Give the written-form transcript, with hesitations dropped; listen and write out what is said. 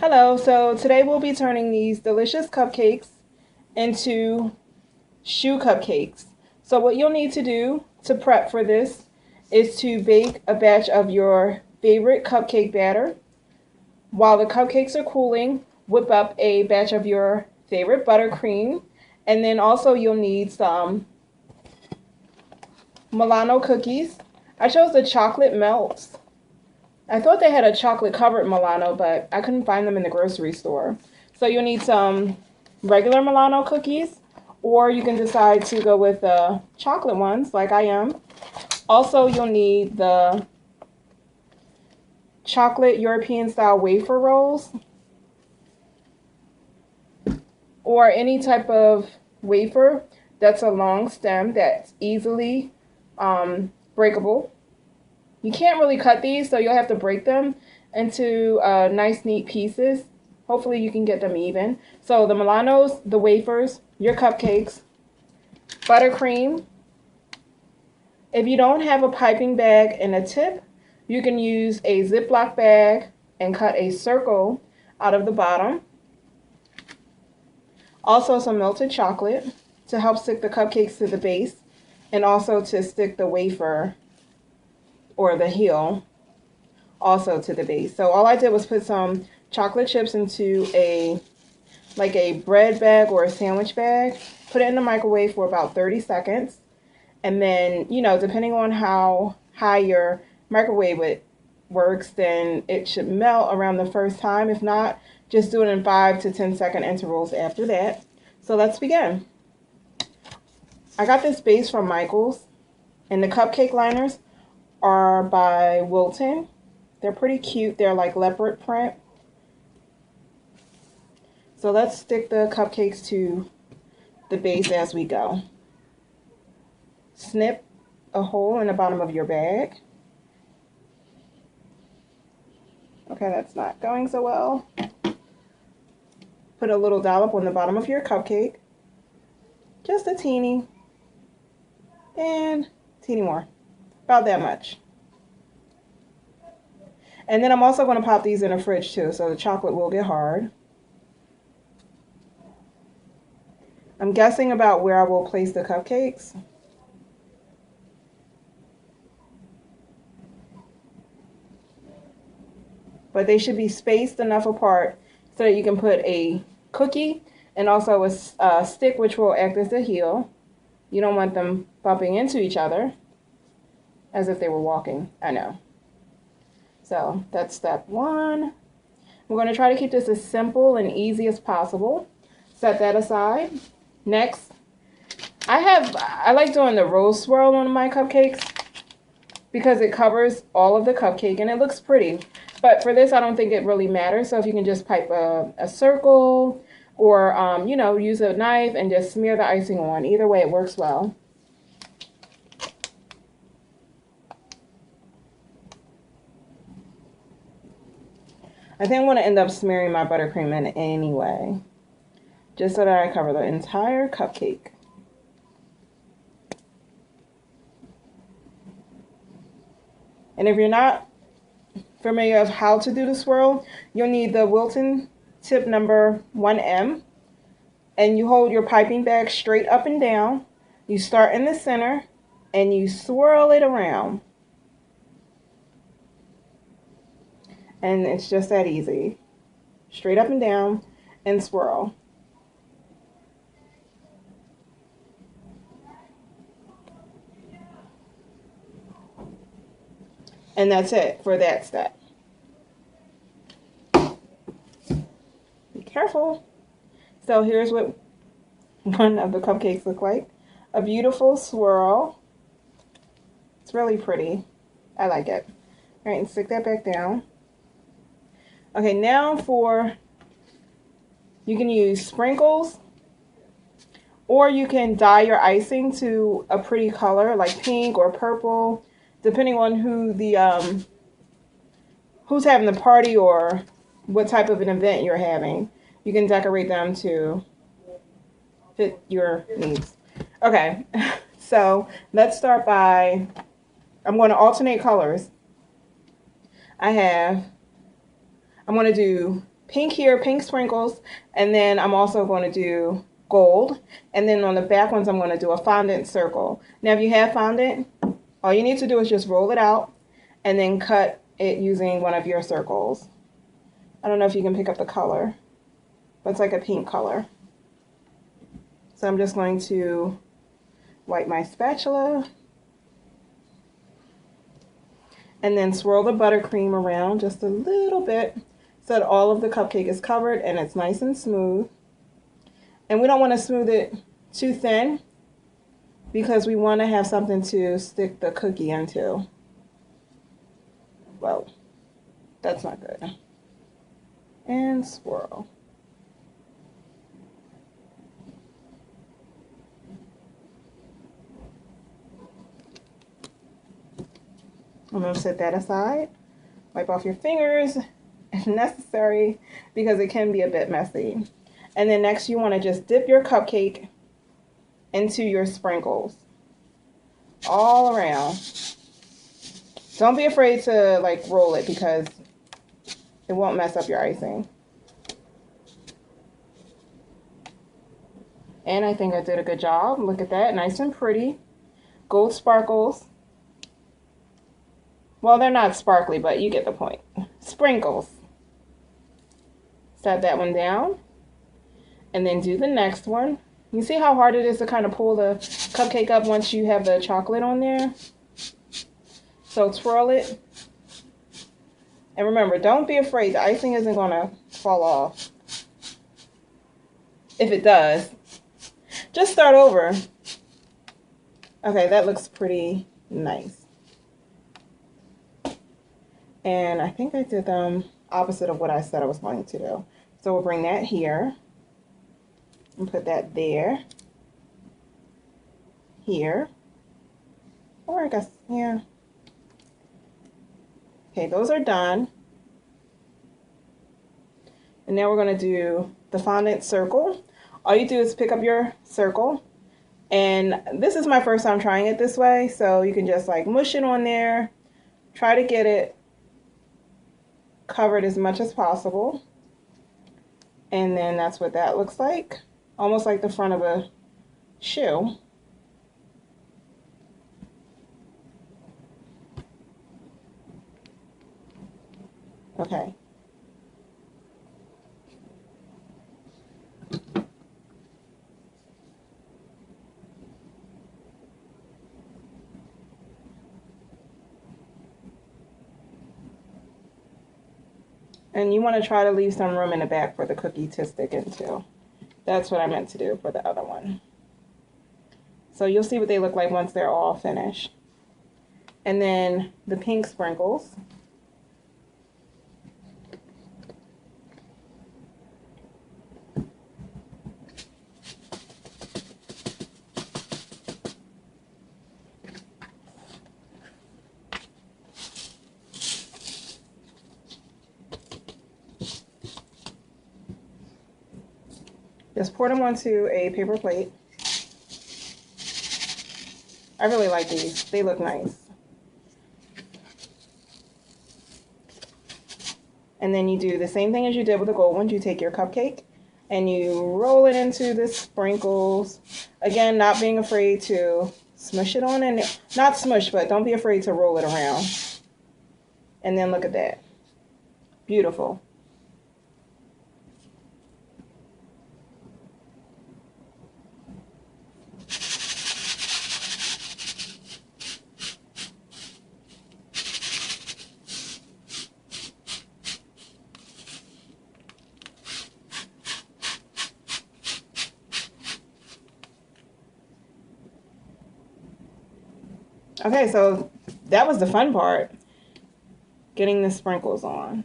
Hello, so today we'll be turning these delicious cupcakes into shoe cupcakes. So what you'll need to do to prep for this is to bake a batch of your favorite cupcake batter. While the cupcakes are cooling, whip up a batch of your favorite buttercream, and then also you'll need some Milano cookies. I chose the chocolate melts. I thought they had a chocolate covered Milano, but I couldn't find them in the grocery store. So you'll need some regular Milano cookies, or you can decide to go with the chocolate ones like I am. Also, you'll need the chocolate European style wafer rolls, or any type of wafer that's a long stem that's easily breakable. You can't really cut these, so you'll have to break them into nice, neat pieces. Hopefully you can get them even. So the Milanos, the wafers, your cupcakes, buttercream. If you don't have a piping bag and a tip, you can use a Ziploc bag and cut a circle out of the bottom. Also some melted chocolate to help stick the cupcakes to the base, and also to stick the wafer or the heel also to the base. So all I did was put some chocolate chips into a bread bag or a sandwich bag, put it in the microwave for about 30 seconds, and then, depending on how high your microwave works, then it should melt around the first time. If not, just do it in 5 to 10 second intervals after that. So let's begin. I got this base from Michael's, and the cupcake liners are by Wilton. They're pretty cute. They're like leopard print. So let's stick the cupcakes to the base as we go. Snip a hole in the bottom of your bag. Okay, that's not going so well. Put a little dollop on the bottom of your cupcake. Just a teeny. And teeny more. About that much. And then I'm also going to pop these in the fridge too, so the chocolate will get hard. I'm guessing about where I will place the cupcakes. But they should be spaced enough apart so that you can put a cookie and also a stick, which will act as a heel. You don't want them bumping into each other as if they were walking. I know. So that's step one. We're going to try to keep this as simple and easy as possible. Set that aside. Next, I like doing the rose swirl on my cupcakes because it covers all of the cupcake and it looks pretty. But for this, I don't think it really matters. So if you can just pipe a circle or, use a knife and just smear the icing on. Either way, it works well. I think I'm going to end up smearing my buttercream in anyway, just so that I cover the entire cupcake. And if you're not familiar with how to do the swirl, you'll need the Wilton tip number 1M, and you hold your piping bag straight up and down. You start in the center and you swirl it around. And it's just that easy. Straight up and down and swirl. And that's it for that step. Be careful. So here's what one of the cupcakes look like. A beautiful swirl. It's really pretty. I like it. All right, and stick that back down. Okay, now you can use sprinkles, or you can dye your icing to a pretty color like pink or purple, depending on who's having the party or what type of an event you're having. You can decorate them to fit your needs. Okay, so let's start by, I'm going to alternate colors. I'm going to do pink here, pink sprinkles, and then I'm also going to do gold. And then on the back ones, I'm going to do a fondant circle. Now, if you have fondant, all you need to do is just roll it out and then cut it using one of your circles. I don't know if you can pick up the color, but it's like a pink color. So I'm just going to wipe my spatula and then swirl the buttercream around just a little bit so that all of the cupcake is covered and it's nice and smooth. And we don't want to smooth it too thin because we want to have something to stick the cookie into. Well, that's not good. And swirl. I'm going to set that aside. Wipe off your fingers if necessary because it can be a bit messy. And then next you want to just dip your cupcake into your sprinkles all around. Don't be afraid to like roll it because it won't mess up your icing. And I think I did a good job. Look at that, nice and pretty. Gold sparkles. Well, they're not sparkly, but you get the point. Sprinkles. Set that one down. And then do the next one. You see how hard it is to kind of pull the cupcake up once you have the chocolate on there? So twirl it. And remember, don't be afraid. The icing isn't going to fall off. If it does, just start over. Okay, that looks pretty nice. And I think I did them opposite of what I said I was going to do. So we'll bring that here. And put that there. Here. Or I guess, yeah. Okay, those are done. And now we're going to do the fondant circle. All you do is pick up your circle. And this is my first time trying it this way. So you can just like mush it on there. Try to get it covered as much as possible. And then that's what that looks like. Almost like the front of a shoe. Okay. And you want to try to leave some room in the back for the cookie to stick into. That's what I meant to do for the other one. So you'll see what they look like once they're all finished. And then the pink sprinkles. Just pour them onto a paper plate. I really like these. They look nice. And then you do the same thing as you did with the gold ones. You take your cupcake and you roll it into the sprinkles. Again, not being afraid to smush it on in there. Not smush, but don't be afraid to roll it around. And then look at that. Beautiful. Okay, so that was the fun part, getting the sprinkles on.